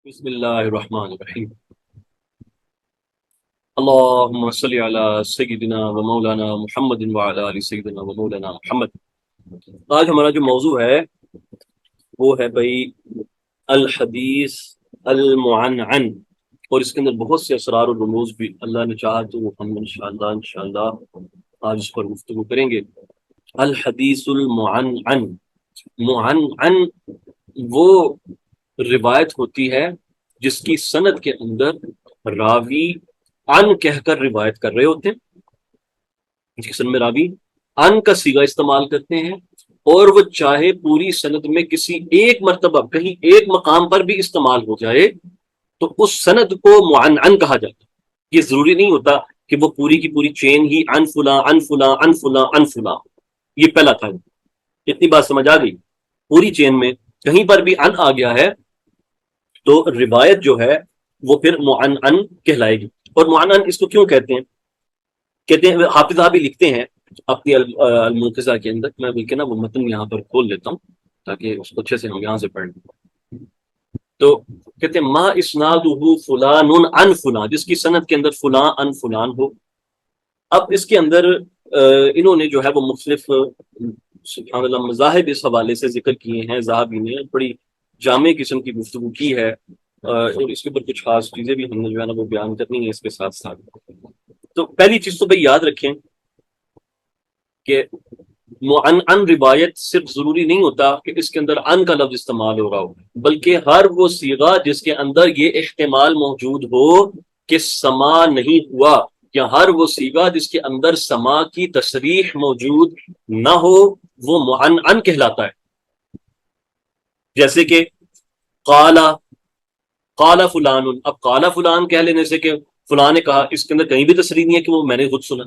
بسم اللہ الرحمن الرحیم اللہم صلی علی سیدنا و مولانا محمد وعلی آل سیدنا و مولانا محمد۔ آج ہمارا جو موضوع ہے وہ ہے بھائی الحدیث المعنعن، اور اس کے اندر بہت سے اسرار و رموز بھی اللہ نے چاہا تو ہم انشاءاللہ آج اس پر گفتگو کریں گے۔ الحدیث المعنعن، معنعن وہ روایت ہوتی ہے جس کی سند کے اندر راوی ان کہہ کر روایت کر رہے ہوتے ہیں، جس کی سند میں راوی ان کا صیغہ استعمال کرتے ہیں، اور وہ چاہے پوری سند میں کسی ایک مرتبہ کہیں ایک مقام پر بھی استعمال ہو جائے تو اس سند کو معنعن کہا جاتا ہے۔ یہ ضروری نہیں ہوتا کہ وہ پوری کی پوری چین ہی عن فلاں عن فلاں عن فلاں عن فلاں۔ یہ پہلا تھا، اتنی بات سمجھ آ گئی؟ پوری چین میں کہیں پر بھی ان آ گیا ہے تو روایت جو ہے وہ پھر معنعن کہلائے گی۔ اور معنعن اس کو کیوں کہتے ہیں حافظ صاحب بھی لکھتے ہیں اپنی المنتزہ کے اندر، میں بلکہ نا وہ متن یہاں پر کھول لیتا ہوں تاکہ اس کو اچھے سے ہم یہاں سے پڑھ لیں۔ تو کہتے ہیں ما اسنادہ فلان عن فلان، جس کی سند کے اندر فلاں عن فلان ہو۔ اب اس کے اندر انہوں نے جو ہے وہ مختلف سبحان اللہ مذاہب اس حوالے سے ذکر کیے ہیں، ذہبی نے بڑی جامع قسم کی گفتگو کی ہے، اور اس کے اوپر کچھ خاص چیزیں بھی ہم نے جو ہے نا وہ بیان کرنی ہے اس کے ساتھ ساتھ۔ تو پہلی چیز تو بھائی یاد رکھیں کہ معنعن روایت صرف ضروری نہیں ہوتا کہ اس کے اندر ان کا لفظ استعمال ہو رہا ہو، بلکہ ہر وہ صیغہ جس کے اندر یہ احتمال موجود ہو کہ سما نہیں ہوا، یا ہر وہ صیغہ جس کے اندر سما کی تصریح موجود نہ ہو، وہ معنعن کہلاتا ہے۔ جیسے کہ قال فلان، اب قال فلان کہہ لینے سے کہ فلاں نے کہا، اس کے اندر کہیں بھی تصریح نہیں ہے کہ وہ میں نے خود سنا۔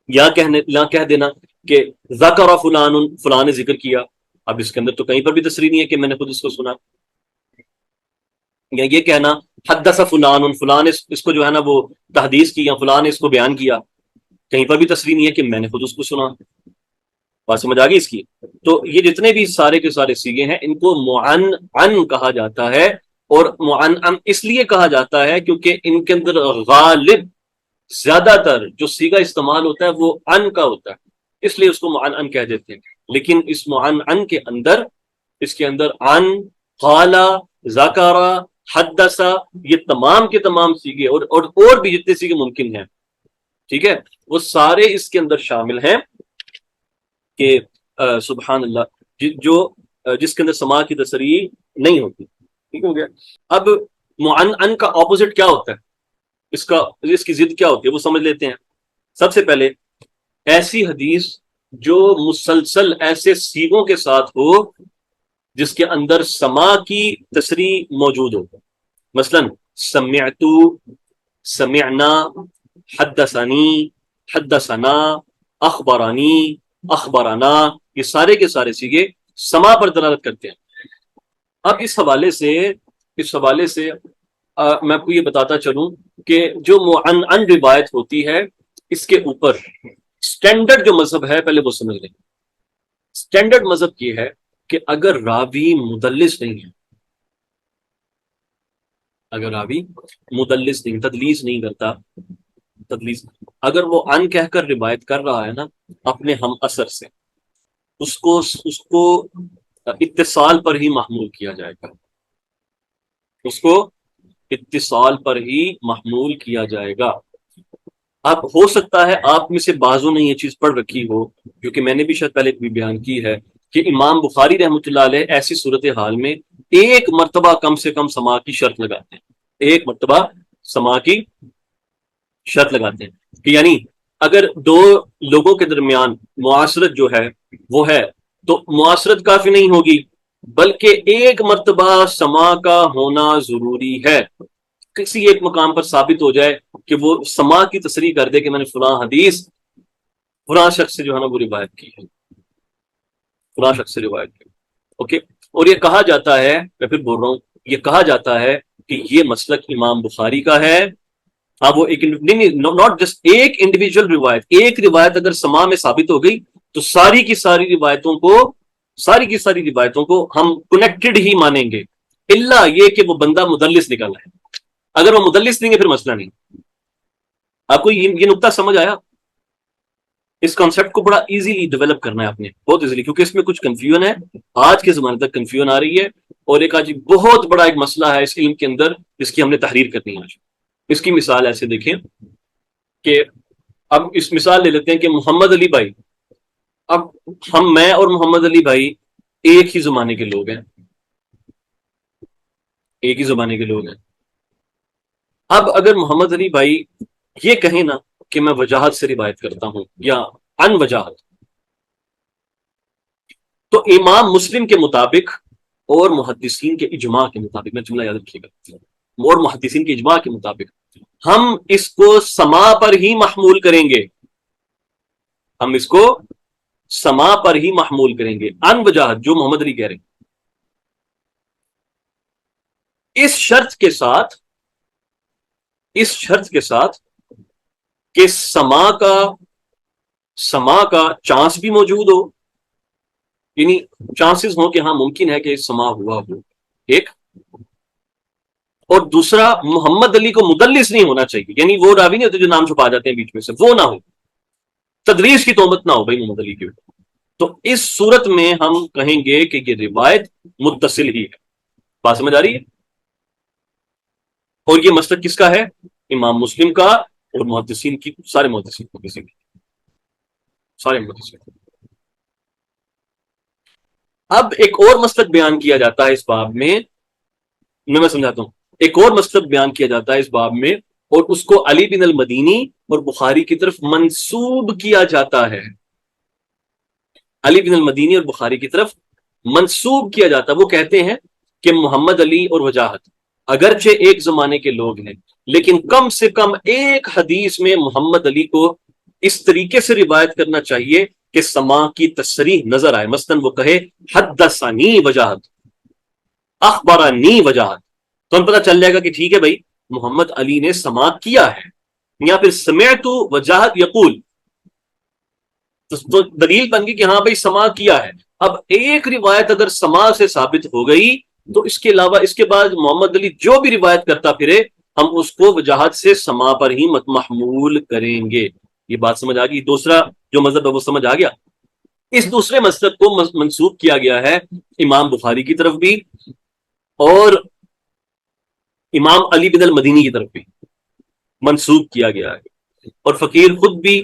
یا کہہ دینا کہ ذکر فلان، فلاں نے ذکر کیا، اب اس کے اندر تو کہیں پر بھی تصریح نہیں ہے کہ میں نے خود اس کو سنا۔ یا یہ کہنا حدث فلان، فلاں نے اس کو جو ہے نا وہ تحدیث کی، یا فلاں نے اس کو بیان کیا، کہیں پر بھی تصریح نہیں ہے کہ میں نے خود اس کو سنا۔ بات سمجھ آ گئی اس کی؟ تو یہ جتنے بھی سارے کے سارے صیغے ہیں ان کو معنعن کہا جاتا ہے، اور معنعن اس لیے کہا جاتا ہے کیونکہ ان کے اندر غالب زیادہ تر جو صیغہ استعمال ہوتا ہے وہ ان کا ہوتا ہے، اس لیے اس کو معنعن کہہ دیتے ہیں۔ لیکن اس معنعن کے اندر اس کے اندر ان، قال، ذکر، حدث، یہ تمام کے تمام صیغے اور بھی جتنے صیغے ممکن ہیں، ٹھیک ہے، وہ سارے اس کے اندر شامل ہیں کہ سبحان اللہ جس کے اندر سما کی تصریح نہیں ہوتی۔ ٹھیک ہو گیا؟ اب معنعن کا اپوزٹ کیا ہوتا ہے، اس کی ضد کیا ہوتی ہے وہ سمجھ لیتے ہیں۔ سب سے پہلے ایسی حدیث جو مسلسل ایسے صیغوں کے ساتھ ہو جس کے اندر سما کی تصریح موجود ہو، مثلا سمعت، سمعنا، حدثنی، حدثنا، اخبرانی، اخبرنا، یہ سارے کے سارے صیغے سما پر دلالت کرتے ہیں۔ اب اس حوالے سے میں آپ کو یہ بتاتا چلوں کہ جو معنعن روایت ہوتی ہے اس کے اوپر سٹینڈرڈ جو مذہب ہے پہلے وہ سمجھ لیں۔ سٹینڈرڈ مذہب یہ ہے کہ اگر راوی مدلس نہیں ہے، اگر راوی مدلس نہیں، تدلیس نہیں کرتا، اگر وہ ان کہہ کر روایت کر رہا ہے نا اپنے ہم اثر سے، اس کو اتصال پر ہی محمول کیا جائے گا، اس کو اتصال پر ہی محمول کیا جائے گا۔ اب ہو سکتا ہے آپ میں سے بعضوں نے یہ چیز پڑھ رکھی ہو، جو کہ میں نے بھی شاید پہلے بھی بیان کی ہے، کہ امام بخاری رحمۃ اللہ علیہ ایسی صورتحال میں ایک مرتبہ کم سے کم سما کی شرط لگاتے ہیں، ایک مرتبہ سما کی شرط لگاتے ہیں کہ یعنی اگر دو لوگوں کے درمیان معاشرت جو ہے وہ ہے تو معاشرت کافی نہیں ہوگی، بلکہ ایک مرتبہ سما کا ہونا ضروری ہے۔ کسی ایک مقام پر ثابت ہو جائے کہ وہ سما کی تصریح کر دے کہ میں نے فلاں حدیث فلاں شخص سے جو ہے نا وہ روایت کی ہے، فلاں شخص سے روایت کی، اوکے۔ اور یہ کہا جاتا ہے، میں پھر بول رہا ہوں، یہ کہا جاتا ہے کہ یہ مسلک امام بخاری کا ہے۔ ہاں وہ ایک ناٹ جسٹ ایک انڈیویجول روایت، ایک روایت اگر سما میں ثابت ہو گئی تو ساری کی ساری روایتوں کو ہم کنیکٹڈ ہی مانیں گے، الا یہ کہ وہ بندہ مدلس نکالا ہے. اگر وہ مدلس نہیں ہے پھر مسئلہ نہیں. آپ کو یہ نقطہ سمجھ آیا؟ اس کانسیپٹ کو بڑا ایزیلی ڈیولپ کرنا ہے آپ نے، بہت ایزیلی، کیونکہ اس میں کچھ کنفیوژن ہے، آج کے زمانے تک کنفیوژن آ رہی ہے، اور ایک آج بہت بڑا ایک مسئلہ ہے اس علم کے اندر جس کی ہم نے تحریر کرنی ہے آج. اس کی مثال ایسے دیکھیں کہ اب اس مثال لے لیتے ہیں کہ محمد علی بھائی، اب میں اور محمد علی بھائی ایک ہی زمانے کے لوگ ہیں، ایک ہی زمانے کے لوگ ہیں. اب اگر محمد علی بھائی یہ کہیں نا کہ میں وجاہت سے روایت کرتا ہوں یا ان وجاہت، تو امام مسلم کے مطابق اور محدثین کے اجماع کے مطابق، میں جملہ یاد رکھیے گا، اور محدثین کے اجماع کے مطابق ہم اس کو سما پر ہی محمول کریں گے، ہم اس کو سما پر ہی محمول کریں گے، ان وجاہت جو محمد علی کہہ رہے ہیں، اس شرط کے ساتھ کہ سما کا چانس بھی موجود ہو، یعنی چانسز ہوں کہ ہاں ممکن ہے کہ سما ہوا ہو، ایک، اور دوسرا محمد علی کو مدلس نہیں ہونا چاہیے، یعنی وہ راوی نہیں ہوتے جو نام چھپا جاتے ہیں بیچ میں سے، وہ نہ ہو، تدریس کی تہمت نہ ہو بھائی محمد علی کی. تو اس صورت میں ہم کہیں گے کہ یہ روایت متصل ہی ہے. بات سمجھ آ رہی ہے؟ اور یہ مسلک کس کا ہے؟ امام مسلم کا، اور محدثین کی، سارے محدثین کی، سارے محدثین. اب ایک اور مسلک بیان کیا جاتا ہے اس باب میں سمجھاتا ہوں، ایک اور مسلک بیان کیا جاتا ہے اس باب میں، اور اس کو علی بن المدینی اور بخاری کی طرف منسوب کیا جاتا ہے. علی بن المدینی اور بخاری کی طرف منسوب کیا جاتا ہے. وہ کہتے ہیں کہ محمد علی اور وجاہت اگرچہ ایک زمانے کے لوگ ہیں، لیکن کم سے کم ایک حدیث میں محمد علی کو اس طریقے سے روایت کرنا چاہیے کہ سما کی تصریح نظر آئے. مثلاً وہ کہے حدثنی وجاہت، اخبرنی وجاہت، تو ہم پتہ چل جائے گا کہ ٹھیک ہے بھائی محمد علی نے سما کیا ہے. یا پھر سمعت وجاہت یقول، تو دلیل بن گئی کہ ہاں بھائی سما کیا ہے. اب ایک روایت اگر سما سے ثابت ہو گئی تو اس کے علاوہ اس کے بعد محمد علی جو بھی روایت کرتا پھرے ہم اس کو وجاہت سے سما پر ہی محمول کریں گے. یہ بات سمجھ آ گئی؟ دوسرا جو مذہب ہے وہ سمجھ آ گیا. اس دوسرے مذہب کو منسوب کیا گیا ہے امام بخاری کی طرف بھی اور امام علی بن المدینی کی طرف بھی منسوب کیا گیا ہے، اور فقیر خود بھی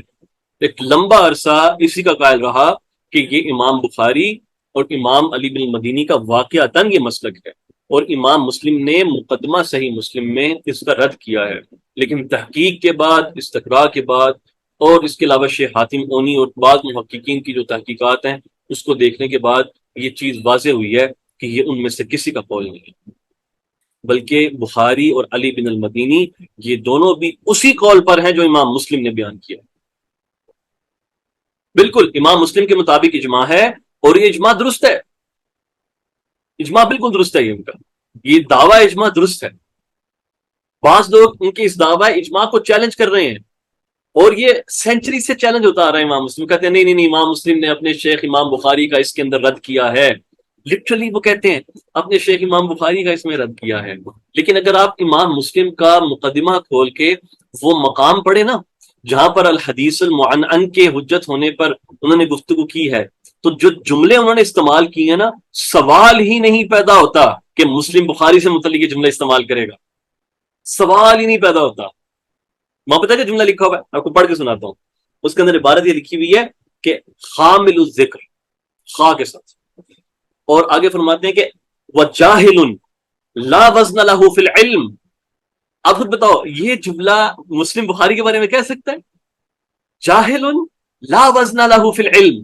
ایک لمبا عرصہ اسی کا قائل رہا کہ یہ امام بخاری اور امام علی بن المدینی کا واقعتاً یہ مسلک ہے، اور امام مسلم نے مقدمہ صحیح مسلم میں اس کا رد کیا ہے. لیکن تحقیق کے بعد، استقراء کے بعد، اور اس کے علاوہ شیخ حاتم اونی اور بعض محققین کی جو تحقیقات ہیں اس کو دیکھنے کے بعد یہ چیز واضح ہوئی ہے کہ یہ ان میں سے کسی کا قول نہیں ہے، بلکہ بخاری اور علی بن المدینی یہ دونوں بھی اسی قول پر ہیں جو امام مسلم نے بیان کیا. بالکل امام مسلم کے مطابق اجماع ہے، اور یہ اجماع درست ہے، اجماع بالکل درست ہے. یہ ان کا یہ دعویٰ اجماع درست ہے. بعض لوگ ان کے اس دعویٰ اجماع کو چیلنج کر رہے ہیں، اور یہ سینچری سے چیلنج ہوتا آ رہا ہے. امام مسلم کہتے ہیں نہیں امام مسلم نے اپنے شیخ امام بخاری کا اس کے اندر رد کیا ہے. لٹرلی وہ کہتے ہیں اپنے شیخ امام بخاری کا اس میں رد کیا ہے. لیکن اگر آپ امام مسلم کا مقدمہ کھول کے وہ مقام پڑھے نا جہاں پر الحدیث المعنعن کے حجت ہونے پر انہوں نے گفتگو کی ہے، تو جو جملے انہوں نے استعمال کیے ہیں نا، سوال ہی نہیں پیدا ہوتا کہ مسلم بخاری سے متعلق یہ جملے استعمال کرے گا، سوال ہی نہیں پیدا ہوتا. وہاں پتہ ہے جملہ لکھا ہوا ہے، آپ کو پڑھ کے سناتا ہوں. اس کے اندر عبارت یہ لکھی ہوئی ہے کہ حامل الذکر، خا کے ساتھ، اور آگے فرماتے ہیں کہ وجاہل لا وزن له فی العلم. اب خود بتاؤ یہ جملہ مسلم بخاری کے بارے میں کہہ سکتا ہے؟ جاہل لا وزن له فی العلم،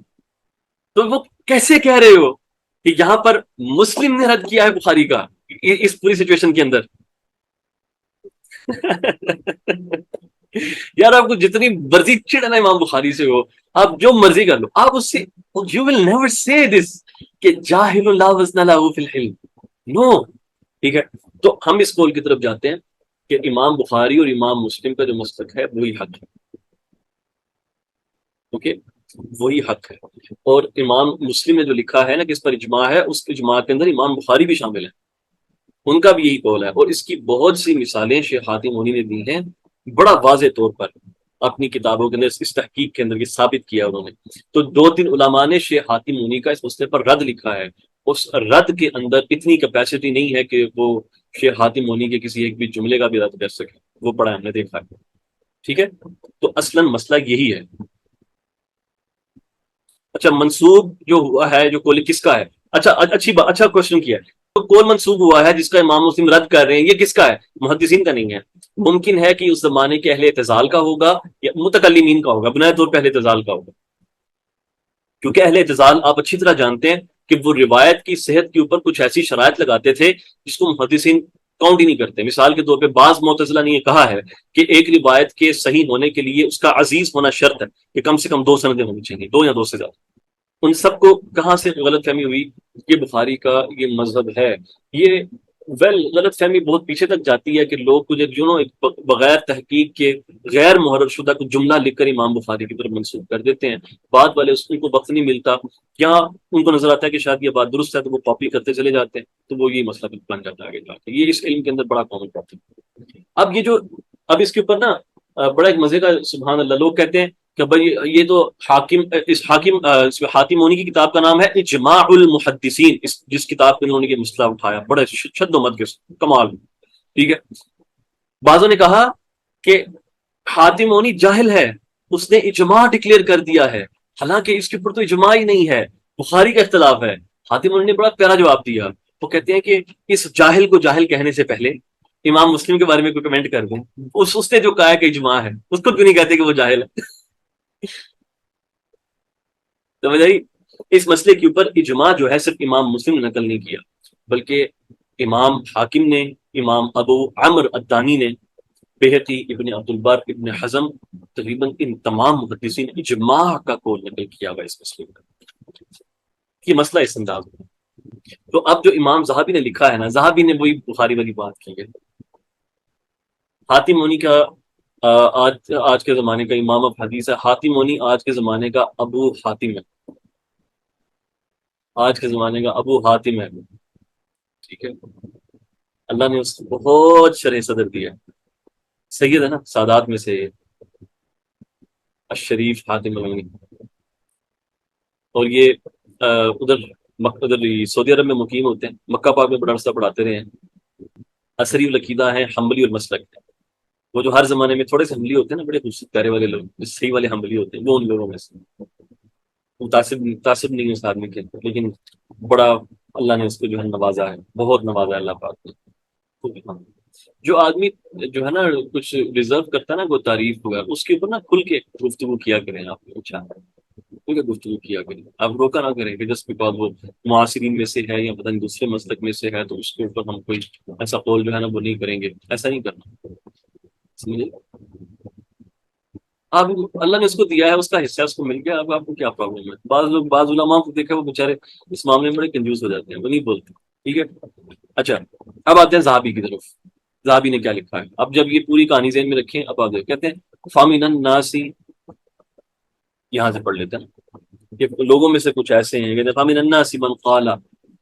تو وہ کیسے کہہ رہے ہو کہ یہاں پر مسلم نے رد کیا ہے بخاری کا اس پوری سچویشن کے اندر؟ یار آپ کو جتنی مرضی چڑنا امام بخاری سے ہو، آپ جو مرضی کر لو، آپ اس سے you will never say this کہ جاہل لا وزن له فی العلم. نو. ٹھیک ہے، تو ہم اس قول کی طرف جاتے ہیں کہ امام بخاری اور امام مسلم کا جو مسلک ہے وہی حق ہے. اوکے، وہی حق ہے. اور امام مسلم نے جو لکھا ہے نا کہ اس پر اجماع ہے، اس اجماع کے اندر امام بخاری بھی شامل ہے. ان کا بھی یہی قول ہے، اور اس کی بہت سی مثالیں شیخ حاتم مونی نے دی ہیں، بڑا واضح طور پر اپنی کتابوں کے اندر، اس تحقیق کے اندر یہ ثابت کیا انہوں نے۔ تو دو تین علماء نے شیخ حاتم مونی کا اس مسئلے پر رد لکھا ہے، اس رد کے اندر اتنی کیپیسٹی نہیں ہے کہ وہ شیخ حاتم مونی کے کسی ایک بھی جملے کا بھی رد کر سکے، وہ پڑھا ہم نے دیکھا ہے، ٹھیک ہے۔ تو اصلاً مسئلہ یہی ہے۔ اچھا، منسوب جو ہوا ہے، جو قول کس کا ہے؟ اچھا اچھی بات، اچھا کوشچن کیا ہے۔ تو قول منسوب ہوا ہے جس کا امام مسلم رد کر رہے ہیں، یہ کس کا ہے؟ محدثین کا نہیں ہے۔ ممکن ہے کہ اس زمانے کے اہل اعتزال کا ہوگا یا متکلمین کا ہوگا، بنیادی طور پہ اہل اعتزال کا ہوگا، کیونکہ اہل اعتزال آپ اچھی طرح جانتے ہیں کہ وہ روایت کی صحت کے اوپر کچھ ایسی شرائط لگاتے تھے جس کو محدثین کاؤنٹ ہی نہیں کرتے۔ مثال کے طور پہ بعض معتزلہ نے یہ کہا ہے کہ ایک روایت کے صحیح ہونے کے لیے اس کا عزیز ہونا شرط ہے، کہ کم سے کم 2 سندیں ہونی چاہیے، 2 یا 2 سے زیادہ۔ ان سب کو کہاں سے غلط فہمی ہوئی؟ یہ بخاری کا یہ مذہب ہے۔ یہ غلط فہمی بہت پیچھے تک جاتی ہے کہ لوگ کچھ بغیر تحقیق کے غیر محرر شدہ کچھ جملہ لکھ کر امام بخاری کی طرف منسوخ کر دیتے ہیں۔ بعد والے ان کو وقت نہیں ملتا، کیا ان کو نظر آتا ہے کہ شاید یہ بات درست ہے، تو وہ کاپی کرتے چلے جاتے ہیں، تو وہ یہ مسئلہ بن جاتا ہے آگے جا کے۔ یہ اس علم کے اندر بڑا کامن بات ہے۔ اب یہ جو اب اس کے اوپر نا بڑا ایک مزے کا، سبحان اللہ، لوگ کہتے ہیں کہ بھائی یہ تو حاتم مونی کی کتاب کا نام ہے اجماع المحدثین، جس کتاب پہ انہوں نے یہ مسئلہ اٹھایا بڑے شد و مد کے کمال، ٹھیک ہے۔ بعضوں نے کہا کہ حاتم مونی جاہل ہے، اس نے اجماع ڈکلیئر کر دیا ہے، حالانکہ اس کے اوپر تو اجماع ہی نہیں ہے، بخاری کا اختلاف ہے۔ حاتم مونی نے بڑا پیارا جواب دیا، وہ کہتے ہیں کہ اس جاہل کو جاہل کہنے سے پہلے امام مسلم کے بارے میں کوئی کمنٹ کر دیں، اس نے جو کہا ہے کہ اجماع ہے، اس کو کیوں نہیں کہتے کہ وہ جاہل ہے؟ سمجھ آئی؟ اس مسئلے کے اوپر اجماع جو ہے صرف امام مسلم نے نقل نہیں کیا، بلکہ امام حاکم نے، امام ابو عمر الدانی نے، بہقی، ابن عبد البر، ابن حزم، تقریباً ان تمام محدثین نے اجماع کا قول نقل کیا ہوا اس مسئلے میں۔ یہ مسئلہ اس انداز میں۔ تو اب جو امام زہابی نے لکھا ہے نا، زہابی نے وہی بخاری والی بات کی ہے۔ حاتم مونی کا آج کے زمانے کا امام اب حدیث ہے، حاتم مونی آج کے زمانے کا ابو حاتم ہے، آج کے زمانے کا ابو حاتم ہے، ٹھیک ہے۔ اللہ نے اس کو بہت شرح صدر دیا، سید ہے نا سادات میں سے، الشریف حاتم مونی، اور یہ ادھر سعودی عرب میں مقیم ہوتے ہیں، مکہ پاک میں بڑا عرصہ پڑھاتے رہے ہیں، عصری العقیدہ ہیں، حنبلی اور مسلک ہیں۔ وہ جو ہر زمانے میں تھوڑے سے حنبلی ہوتے ہیں نا، بڑے خوبصورت پیارے والے لوگ، جو صحیح والے حنبلی ہوتے ہیں، وہ ان لوگوں میں سے متاثر نہیں ہے اس آدمی کے، لیکن بڑا اللہ نے اس کو جو ہے نوازا ہے، بہت نوازا ہے اللہ پاک نے۔ جو آدمی جو ہے نا کچھ ریزرو کرتا ہے نا، کوئی تعریف ہوگا اس کے اوپر نا کھل کے گفتگو کیا کریں آپ، اچھا کھل کے گفتگو کیا کریں، آپ روکا نہ کریں کہ جس کے بعد وہ معاصرین میں سے ہے یا پتہ نہیں دوسرے مسلک میں سے ہے تو اس کے اوپر ہم کوئی ایسا قول جو ہے نا وہ نہیں کریں گے، ایسا نہیں کرنا، سمجھے؟ آپ اللہ نے اس کو دیا ہے، اس کا حصہ اس کو مل گیا، اب آپ کو کیا پرابلم ہے؟ بعض لوگ، بعض علماء کو دیکھا وہ بےچارے اس معاملے میں بڑے کنفیوز ہو جاتے ہیں، وہ نہیں بولتے، ٹھیک ہے۔ اچھا، اب آتے ہیں زہابی کی طرف، زہابی نے کیا لکھا ہے۔ اب جب یہ پوری کہانی ذہن میں رکھیں، اب آپ کہتے ہیں فامن الناسی، یہاں سے پڑھ لیتے ہیں کہ لوگوں میں سے کچھ ایسے ہیں کہ فامن الناس من قال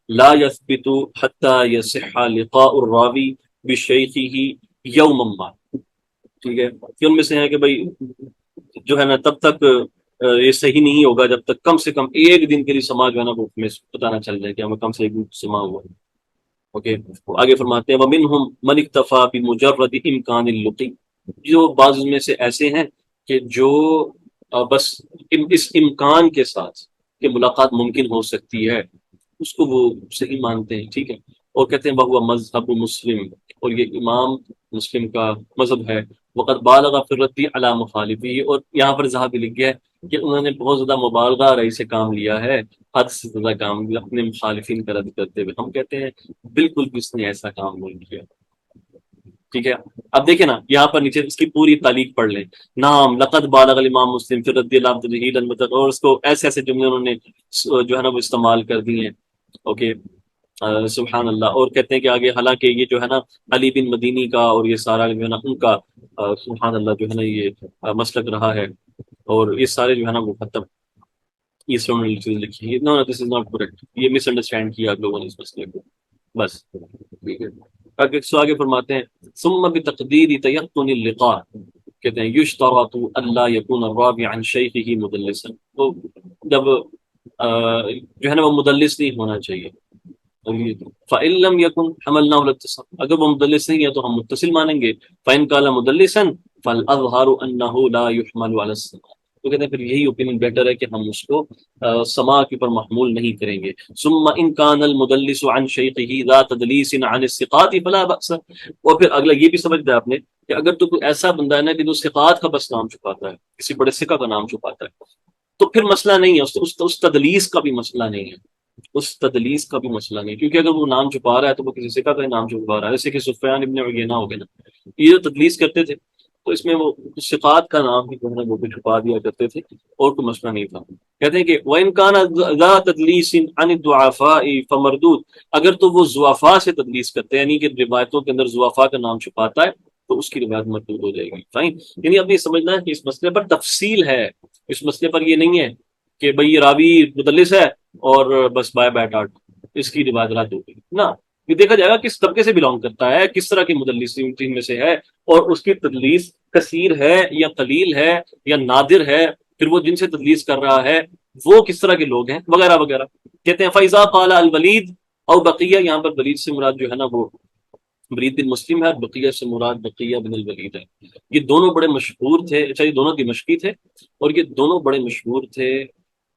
لا يثبت حتى يصح لقاء الراوی بشیخه یوما ما، ٹھیک ہے، کہ ان میں سے ہیں کہ بھائی جو ہے نا تب تک یہ صحیح نہیں ہوگا جب تک کم سے کم ایک دن کے لیے سماج جو ہے نا وہ ہمیں پتہ نہ چل جائے کہ ہمیں کم سے ایک دن سما ہوا ہے۔ اوکے، آگے فرماتے ہیں وَمِنْهُمْ مَنِ اكْتَفَى بِمُجَرَّدِ إِمْكَانِ اللُّقِ، جو بعض میں سے ایسے ہیں کہ جو بس اس امکان کے ساتھ کہ ملاقات ممکن ہو سکتی ہے اس کو وہ صحیح مانتے ہیں، ٹھیک ہے، اور کہتے ہیں وہ مذہب مسلم، اور یہ امام مسلم کا مذہب ہے، وقت بالغ فی الرد علی مخالفی، اور یہاں پر ذہبی لکھ گیا ہے کہ انہوں نے بہت زیادہ مبالغہ رہی سے کام لیا ہے، حد سے زیادہ کام لیا اپنے مخالفین کا رد کرتے ہوئے۔ ہم کہتے ہیں بالکل بھی اس نے ایسا کام نہیں کیا، ٹھیک ہے۔ اب دیکھیں نا یہاں پر نیچے اس کی پوری تعلیق پڑھ لیں، نام لقد بالغ الامام مسلم فی الرد علی تجہیل المطلق، اور اس کو ایسے ایسے جملے انہوں نے جو ہے نا وہ استعمال کر دی ہیں، اوکے، سبحان اللہ۔ اور کہتے ہیں کہ آگے حالانکہ یہ جو ہے نا علی بن مدینی کا اور یہ سارا جو ہے نا ان کا سبحان اللہ جو ہے نا یہ مسلک رہا ہے، اور یہ سارے جو ہے نا وہ مطلب یہ چیز لکھی ہے، نو دس از ناٹ کریکٹ، یہ مس انڈرسٹینڈ کیا آپ لوگوں نے اس مسئلے کو، بس ٹھیک ہے، آگے فرماتے ہیں ثم بتقدیر تیقن اللقاء، کہتے ہیں یشترط الا یکون الراوی عن شیخه مدلسا، تو جب جو ہے نا وہ مدلس نہیں ہونا چاہیے، فَإِن لَمْ يَكُنْ حَمَلْنَاهُ الْاتصال، اگر وہ مدلس نہیں ہے تو ہم متصل مانیں گے، فَإِن كَانَ مُدَلِّسًا فَالْأَظْهَرُ أَنَّهُ لَا يُحْمَلُ عَلَى السَّمَاعِ، تو کہتے ہیں پھر یہی اوپینین بیٹر ہے کہ ہم اس کو سماع کے اوپر محمول نہیں کریں گے۔ ثم ان كان المدلس عن شيخه ذا تدليس عن الثقات فلا بأس، اور پھر اگلا یہ بھی سمجھتا ہے آپ نے کہ اگر تو کوئی ایسا بندہ ہے نا کہ جو ثقات کا بس نام چھپاتا ہے، کسی بڑے ثقہ کا نام چھپاتا ہے، تو پھر مسئلہ نہیں ہے، اس تدلیس کا بھی مسئلہ نہیں ہے، اس تدلیس کا بھی مسئلہ نہیں، کیونکہ اگر وہ نام چھپا رہا ہے تو وہ کسی ثقہ کا نام چھپا رہا ہے، جیسے کہ سفیان ابن عیینہ ہو گئے نا، یہ جو تدلیس کرتے تھے تو اس میں وہ ثقات کا نام بھی جو ہے وہ بھی چھپا دیا کرتے تھے، اور کوئی مسئلہ نہیں تھا۔ کہتے ہیں کہ وَإِن كَانَ ذَا تَدْلِيسٍ عَنِ الضُّعَفَاءِ فَمَرْدُودٌ، اگر تو وہ ضعفاء سے تدلیس کرتے ہیں، یعنی کہ روایتوں کے اندر ضعفاء کا نام چھپاتا ہے، تو اس کی روایت مردود ہو جائے گی۔ فائن، یعنی اب یہ سمجھنا ہے کہ اس مسئلے پر تفصیل ہے، اس مسئلے پر یہ نہیں ہے کہ بھئی یہ راوی مدلس ہے اور بس بائے بائے ٹاٹ اس کی روایت رد ہو گئی نہ، یہ دیکھا جائے گا کس طبقے سے بلانگ کرتا ہے، کس طرح کی مدلسین میں سے ہے، اور اس کی تدلیس کثیر ہے یا قلیل ہے یا نادر ہے، پھر وہ جن سے تدلیس کر رہا ہے وہ کس طرح کے لوگ ہیں وغیرہ وغیرہ۔ کہتے ہیں فیضا قال الولید او بقیہ، یہاں پر ولید سے مراد جو ہے نا وہ ولید بن مسلم ہے، بقیہ سے مراد بقیہ بن الولید ہے۔ یہ دونوں بڑے مشہور تھے، اچھا یہ دونوں دمشقی تھے، اور یہ دونوں بڑے مشہور تھے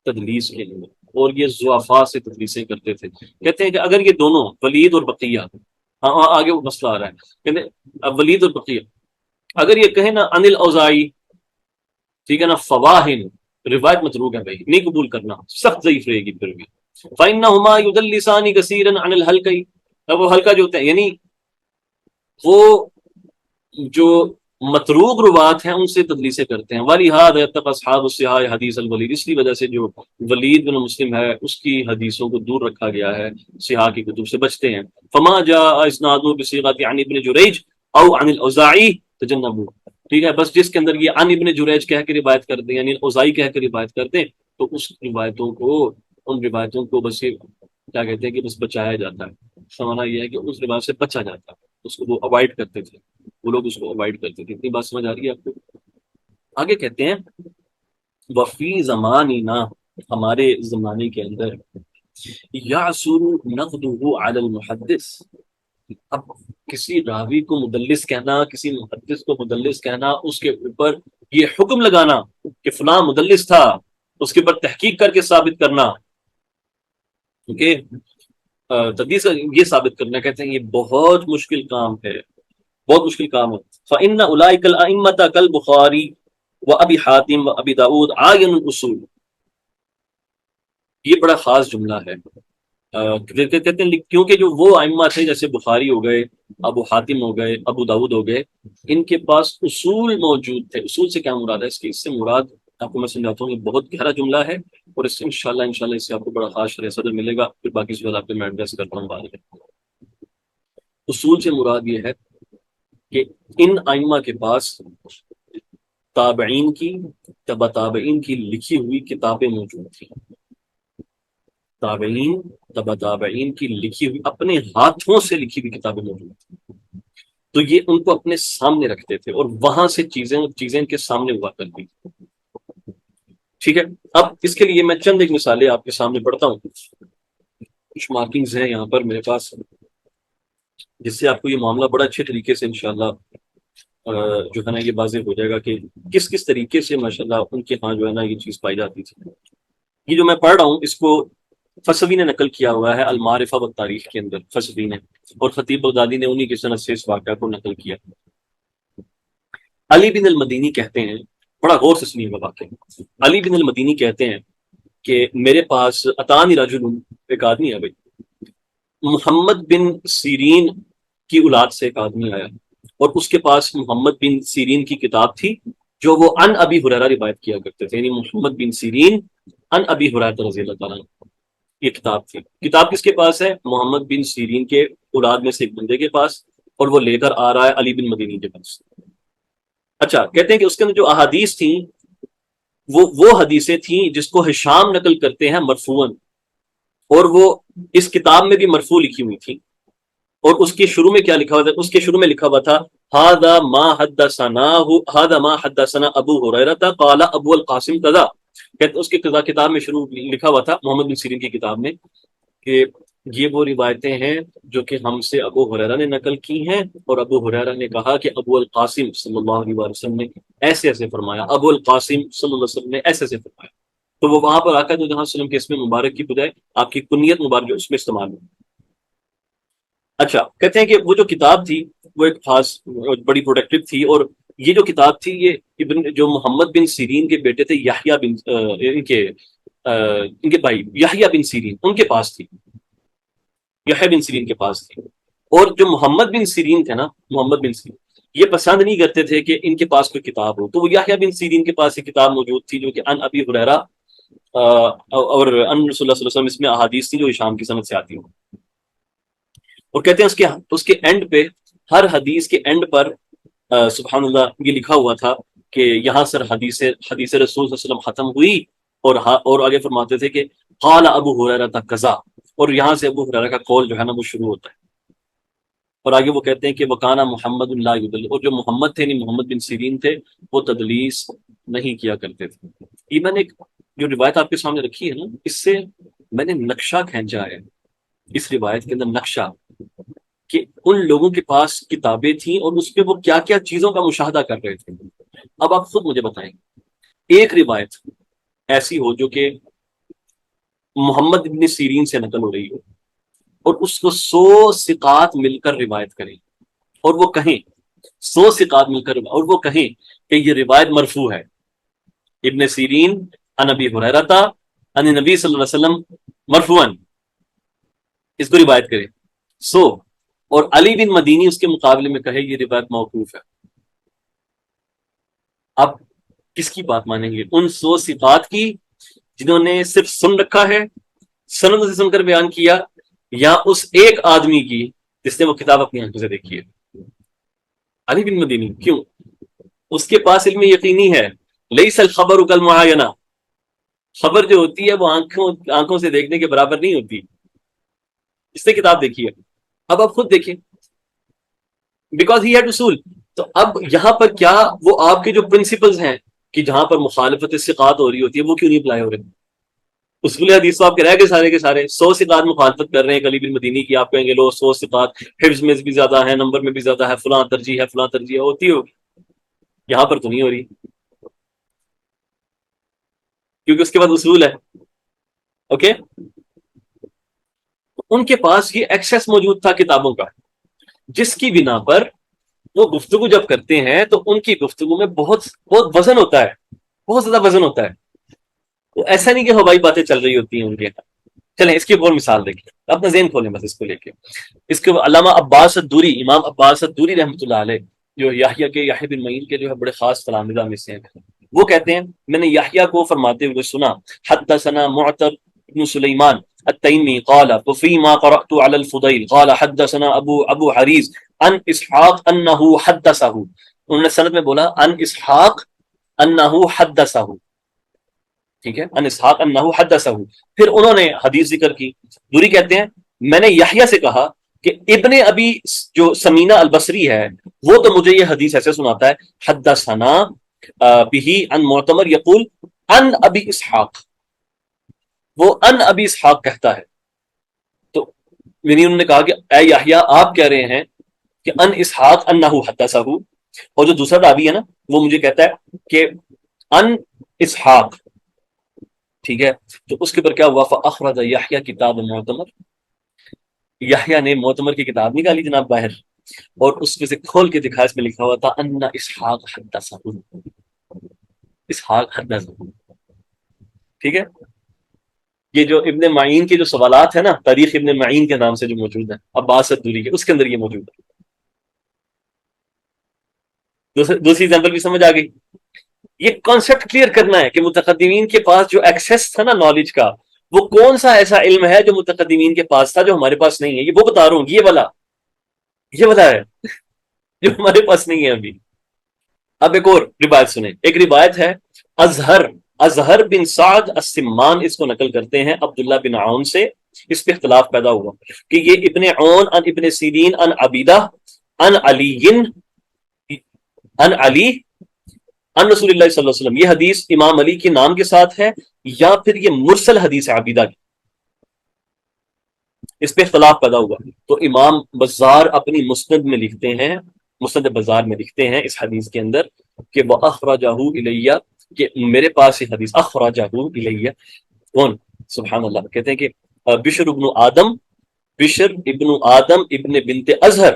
تدلیس کے لیے، اور یہ ضعفاء سے تدلیسیں کرتے تھے۔ کہتے ہیں کہ اگر یہ دونوں ولید اور بقیہ، ہاں آگے وہ مسئلہ آ رہا ہے، کہتے ہیں اب ولید اور بقیہ اگر یہ کہیں نا ان الاوزاعی، ٹھیک ہے نا، فواہن روایت متروک ہے بھائی، نہیں قبول کرنا، سخت ضعیف رہے گی پھر بھی۔ فإنهما يدلسان كثيرا عن الحلقی، اب وہ حلقہ جو ہوتے ہیں یعنی وہ جو متروک روات ہیں ان سے تدلیسیں کرتے ہیں، وَلِهَذَا يَتَّقَى أَصْحَابُ الصِّحَاحِ حدیث الولید، اس کی وجہ سے جو ولید بن مسلم ہے اس کی حدیثوں کو دور رکھا گیا ہے، صحاح کی کتب سے بچتے ہیں۔ فما جاء اسنادہ بصیغۃ عن ابن جریج او عن الاوزاعی تجنبوا، ٹھیک ہے، بس جس کے اندر یہ عن ابن جریج کہہ کے روایت کر دیں، یعنی اوزاعی کہہ کے روایت کر دیں، تو اس روایتوں کو، ان روایتوں کو بس یہ کیا کہتے ہیں کہ بس بچایا جاتا ہے، سمجھنا یہ ہے کہ اس روایت سے بچا جاتا ہے، اس کو وہ اوائڈ کرتے تھے، وہ لوگ اس کو اوائڈ کرتے تھے۔ اتنی بات سمجھ آ رہی ہے آپ کو؟ آگے کہتے ہیں وفی زماننا، ہمارے زمانے کے اندر، یعصر نقدہ علی المحدث، اب کسی راوی کو مدلس کہنا، کسی محدث کو مدلس کہنا، اس کے اوپر یہ حکم لگانا کہ فلاں مدلس تھا، اس کے اوپر تحقیق کر کے ثابت کرنا، کیونکہ تدلیس یہ ثابت کرنا، کہتے ہیں یہ بہت مشکل کام ہے، بہت مشکل کام ہے۔ فإن أولئك الأئمة كالبخاری وأبي حاتم وأبي داود عاين الأصول، یہ بڑا خاص جملہ ہے، کہتے ہیں کیونکہ جو وہ ائمہ تھے جیسے بخاری ہو گئے، ابو حاتم ہو گئے، ابو داود ہو گئے، ان کے پاس اصول موجود تھے۔ اصول سے کیا مراد ہے اس سے مراد آپ کو میں سمجھاتا ہوں، یہ بہت گہرا جملہ ہے، اور اس سے انشاءاللہ اس سے آپ کو بڑا خاص شرح صدر ملے گا، پھر باقی سوال آپ کو میں ایڈریس کرتا ہوں بعد میں۔ اصول سے مراد یہ ہے کہ ان ائمہ کے پاس تابعین کی، تبع تابعین کی لکھی ہوئی کتابیں موجود تھیں، تابعین تبع تابعین کی لکھی ہوئی، اپنے ہاتھوں سے لکھی ہوئی کتابیں موجود تھیں، تو یہ ان کو اپنے سامنے رکھتے تھے، اور وہاں سے چیزیں ان کے سامنے ہوا کرتی تھی، ٹھیک ہے۔ اب اس کے لیے میں چند ایک مثالیں آپ کے سامنے پڑھتا ہوں، کچھ مارکنگز ہیں یہاں پر میرے پاس، جس سے آپ کو یہ معاملہ بڑا اچھے طریقے سے انشاءاللہ جو ہے نا یہ واضح ہو جائے گا کہ کس کس طریقے سے ماشاءاللہ ان کے ہاں جو ہے نا یہ چیز پائی جاتی تھی۔ یہ جو میں پڑھ رہا ہوں اس کو فصوی نے نقل کیا ہوا ہے المعرفہ والتاریخ کے اندر، فصوی نے، اور خطیب بغدادی نے انہی کی سند سے اس واقعہ کو نقل کیا۔ علی بن المدینی کہتے ہیں، بڑا غور سے سنیے گا واقعہ، علی بن المدینی کہتے ہیں کہ میرے پاس اتانی رجل، ایک آدمی ہے بھائی، محمد بن سیرین کی اولاد سے ایک آدمی آیا، اور اس کے پاس محمد بن سیرین کی کتاب تھی جو وہ ان ابی ہریرہ روایت کیا کرتے تھے، یعنی محمد بن سیرین ان ابی ہریرہ رضی اللہ تعالیٰ عنہ، یہ کتاب تھی۔ کتاب کس کے پاس ہے؟ محمد بن سیرین کے اولاد میں سے ایک بندے کے پاس، اور وہ لے کر آ رہا ہے علی بن مدینی کے پاس۔ اچھا، کہتے ہیں کہ اس کے اندر جو احادیث تھیں وہ حدیثیں تھیں جس کو ہشام نقل کرتے ہیں مرفوعاً، اور وہ اس کتاب میں بھی مرفوع لکھی ہوئی تھی، اور اس کے شروع میں کیا لکھا ہوا تھا؟ اس کے شروع میں لکھا ہوا تھا ہذا ما حدثنا ابو ہریرہ قال ابو القاسم قضا. کہتے اس کی قضا کتاب میں شروع لکھا ہوا تھا محمد بن سیرین کی کتاب میں کہ یہ وہ روایتیں ہیں جو کہ ہم سے ابو ہریرہ نے نقل کی ہیں، اور ابو ہریرہ نے کہا کہ ابو القاسم صلی اللہ علیہ وسلم نے ایسے ایسے فرمایا، ابو القاسم صلی اللہ علیہ وسلم نے ایسے ایسے فرمایا. تو وہ وہاں پر آ کر جو وسلم کے اسم مبارک کی بجائے آپ کی کنیت مبارک جو اس میں استعمال ہو. اچھا، کہتے ہیں کہ وہ جو کتاب تھی وہ ایک خاص بڑی پروڈکٹیو تھی، اور یہ جو کتاب تھی یہ جو محمد بن سیرین کے بیٹے تھے یحییٰ بن ان کے بھائی یحییٰ بن سیرین ان کے پاس تھی، یحییٰ بن سیرین کے پاس تھی. اور جو محمد بن سیرین تھے نا، محمد بن سیرین یہ پسند نہیں کرتے تھے کہ ان کے پاس کوئی کتاب ہو، تو وہ یحییٰ بن سیرین کے پاس ایک کتاب موجود تھی جو کہ ان ابی ہریرہ اور ان رسول اللہ صلی اللہ علیہ وسلم، اس میں احادیث تھی جو شام کی سند سے آتی ہوں. اور کہتے ہیں اس کے اینڈ پہ، ہر حدیث کے اینڈ پر سبحان اللہ یہ لکھا ہوا تھا کہ یہاں سے حدیث رسول صلی اللہ علیہ وسلم ختم ہوئی، اور آگے فرماتے تھے کہ قال ابو ہریرہ قضا، اور یہاں سے ابو ہریرہ کا قول جو ہے نا وہ شروع ہوتا ہے. اور آگے وہ کہتے ہیں کہ وکانا محمد لا یدل، اور جو محمد تھے، نہیں محمد بن سیرین تھے، وہ تدلیس نہیں کیا کرتے تھے. یہ میں نے ایک جو روایت آپ کے سامنے رکھی ہے نا، اس سے میں نے نقشہ کھینچا ہے اس روایت کے اندر، نقشہ کہ ان لوگوں کے پاس کتابیں تھیں اور اس پہ وہ کیا کیا چیزوں کا مشاہدہ کر رہے تھے. اب آپ خود مجھے بتائیں، ایک روایت ایسی ہو جو کہ محمد بن سیرین سے نقل ہو رہی ہو، اور اس کو 100 ثقات مل کر روایت کریں، اور وہ کہیں 100 ثقات مل کر، اور وہ کہیں کہ یہ روایت مرفوع ہے، ابن سیرین عن ابی ہریرہ عن نبی صلی اللہ علیہ وسلم مرفوعاً، اس کو روایت کرے 100، اور علی بن مدینی اس کے مقابلے میں کہے یہ روایت موقوف ہے. آپ کس کی بات مانیں گے؟ ان 100 ثقات کی جنہوں نے صرف سن رکھا ہے، سند سے سن کر بیان کیا، یا اس ایک آدمی کی جس نے وہ کتاب اپنی آنکھوں سے دیکھی ہے؟ علی بن مدینی. کیوں؟ اس کے پاس علم یقینی ہے. لیس الخبر کالمعاینہ، خبر جو ہوتی ہے وہ آنکھوں سے دیکھنے کے برابر نہیں ہوتی. اس نے کتاب دیکھی ہے. اب آپ خود دیکھیں، بیکاز ہی ہیڈ اصول. تو اب یہاں پر کیا وہ آپ کے جو پرنسپلز ہیں کہ جہاں پر مخالفت ثقات ہو رہی ہوتی ہے وہ کیوں نہیں اپلائی ہو رہے؟ اصول حدیث تو آپ کے رہ گئے سارے کے سارے. 100 ثقات مخالفت کر رہے ہیں علی بن مدینی کی، آپ کہیں گے لو 100 ثقات حفظ میں بھی زیادہ ہے، نمبر میں بھی زیادہ ہے، فلاں ترجیح ہے، فلاں ترجیح ہے، ہوتی ہوگی. یہاں پر تو نہیں ہو رہی، کیونکہ اس کے بعد اصول ہے. اوکے، ان کے پاس یہ ایکسیس موجود تھا کتابوں کا، جس کی بنا پر وہ گفتگو جب کرتے ہیں تو ان کی گفتگو میں بہت بہت وزن ہوتا ہے، بہت زیادہ وزن ہوتا ہے. تو ایسا نہیں کہ ہوائی باتیں چل رہی ہوتی ہیں ان کے. چلیں اس کی ایک اور مثال دیکھیں، اپنا ذہن کھولیں بس اس کو لے کے. اس کے علامہ عباس الدوری، امام عباس الدوری رحمۃ اللہ علیہ، جو یحییٰ بن معین کے جو ہے بڑے خاص تلامذہ میں سے ہیں، وہ کہتے ہیں میں نے یحییٰ کو فرماتے ہوئے سنا حدثنا معتر بن سلیمان التیمی قال فيما قرأت على الفضيل قال حدثنا ابو حریز عن اسحاق انه حدثه. انہوں نے سند میں بولا عن اسحاق انه حدثه، ٹھیک ہے، ان اسحاق انه حدثه. پھر انہوں نے حدیث ذکر کی. دوری کہتے ہیں میں نے یحییٰ سے کہا کہ ابن ابی جو سمینہ البصری ہے وہ تو مجھے یہ حدیث ایسے سناتا ہے حدثنا به عن معتمر یقول ان ابی اسحاق، وہ ان ابی اسحاق کہتا ہے. تو یعنی انہوں نے کہا کہ اے یحییٰ آپ کہہ رہے ہیں کہ ان اسحاق انه حدثه، اور جو دوسرا راوی ہے نا وہ مجھے کہتا ہے کہ ان اسحاق، ٹھیک ہے. تو اس کے اوپر کیا ہوا؟ فاخرج یحییٰ کتاب معتمر، یحییٰ نے معتمر کی کتاب نکالی جناب باہر، اور اس میں سے کھول کے دکھا، اس میں لکھا ہوا تھا ان اسحاق حدثه، اسحاق حدثه. ٹھیک ہے، یہ جو ابن معین کے جو سوالات ہیں نا، تاریخ ابن معین کے نام سے جو موجود ہیں عباس الدوری کے، اس کے اندر یہ موجود ہے. دوسری ایگزامپل بھی سمجھ آ گئی. یہ کانسیپٹ کلیئر کرنا ہے کہ متقدمین کے پاس جو ایکسیس تھا نا نالج کا، وہ کون سا ایسا علم ہے جو متقدمین کے پاس تھا جو ہمارے پاس نہیں ہے. یہ وہ بتا رہا ہوں، یہ والا ہے جو ہمارے پاس نہیں ہے ابھی. اب ایک اور روایت سنیں. ایک روایت ہے اظہر بن سعد السمان، اس کو نقل کرتے ہیں عبداللہ بن عون سے اس پہ اختلاف پیدا ہوا کہ یہ ابن عون ان ابن سیرین ان عبیدہ ان علی ان علی ان رسول اللہ صلی اللہ علیہ وسلم، یہ حدیث امام علی کے نام کے ساتھ ہے یا پھر یہ مرسل حدیث ہے عبیدہ کی، اس پہ اختلاف پیدا ہوا۔ تو امام بزار اپنی مسند میں لکھتے ہیں، مسند بزار میں لکھتے ہیں اس حدیث کے اندر کہ وہ اخرجہ الیہ، کہ میرے پاس یہ حدیث اخرجہ الیہ کون، سبحان اللہ، کہتے ہیں کہ بشر ابن آدم، بشر ابن آدم ابن بنت ازہر،